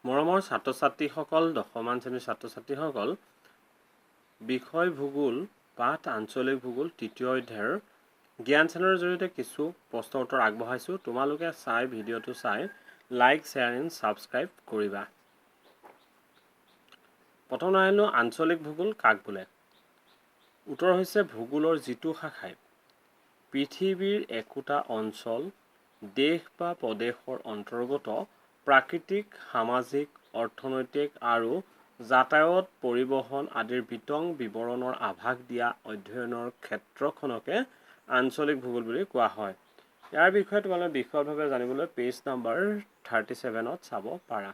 মৰমৰ ছাত্ৰ-ছাত্ৰীসকল, দশমমান শ্ৰেণীৰ ছাত্ৰ-ছাত্ৰীসকল, বিষয় ভূগোল পাঠ আঞ্চলিক ভূগোল তৃতীয় অধ্যায়ৰ জ্ঞান চেনেলৰ জৰিয়তে কিছু প্ৰশ্ন উত্তৰ আগবঢ়াইছোঁ। তোমালোকে ভিডিঅ'টো চাই লাইক, শ্বেয়াৰ এণ্ড ছাবস্ক্ৰাইব কৰিবা। প্ৰথম আহিলোঁ আঞ্চলিক ভূগোল কাক বোলে? উত্তৰ হৈছে ভূগোলৰ যিটো শাখাই পৃথিৱীৰ একোটা অঞ্চল, দেশ বা প্ৰদেশৰ অন্তৰ্গত প্ৰাকৃতিক, সামাজিক, অৰ্থনৈতিক আৰু যাতায়ত, পৰিবহণ আদিৰ বিতং বিৱৰণৰ আভাস দিয়া অধ্যয়নৰ ক্ষেত্ৰখনকে আঞ্চলিক ভূগোল বুলি কোৱা হয়। ইয়াৰ বিষয়ে তোমালোকে বিশদভাৱে জানিবলৈ পেজ নম্বৰ 37ত চাব পাৰা।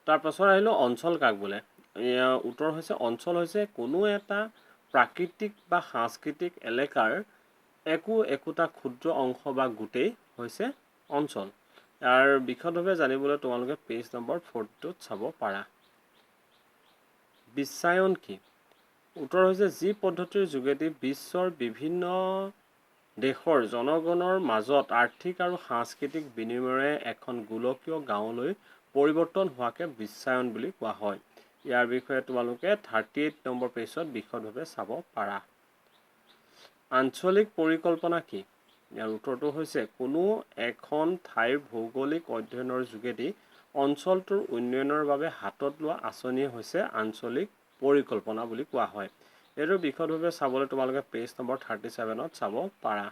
তাৰপাছত আহিলোঁ অঞ্চল কাক বোলে? উত্তৰ হৈছে অঞ্চল হৈছে কোনো এটা প্ৰাকৃতিক বা সাংস্কৃতিক এলেকাৰ একোটা ক্ষুদ্ৰ অংশ বা গোটেই হৈছে অঞ্চল। ইয়াৰ বিশদভাৱে জানিবলৈ তোমালোকে পেজ নম্বৰ 40ত চাব পাৰা। বিশ্বায়ন কি? উত্তৰ হৈছে যি পদ্ধতিৰ যোগেদি বিশ্বৰ বিভিন্ন দেশৰ জনগণৰ মাজত আৰ্থিক আৰু সাংস্কৃতিক বিনিময়েৰে এখন গোলকীয় গাঁৱলৈ পৰিৱৰ্তন হোৱাকে বিশ্বায়ন বুলি কোৱা হয়। ইয়াৰ বিষয়ে তোমালোকে 38 নম্বৰ পেজত বিশদভাৱে চাব পাৰা। আঞ্চলিক পৰিকল্পনা কি? ইয়াৰ উত্তৰটো হৈছে কোনো এখন ঠাইৰ ভৌগোলিক অধ্যয়নৰ যোগেদি অঞ্চলটোৰ উন্নয়নৰ বাবে হাতত লোৱা আঁচনিয়ে হৈছে আঞ্চলিক পৰিকল্পনা বুলি কোৱা হয়। এইটো বিশদভাৱে চাবলৈ তোমালোকে পেজ নম্বৰ 37ত চাব পাৰা।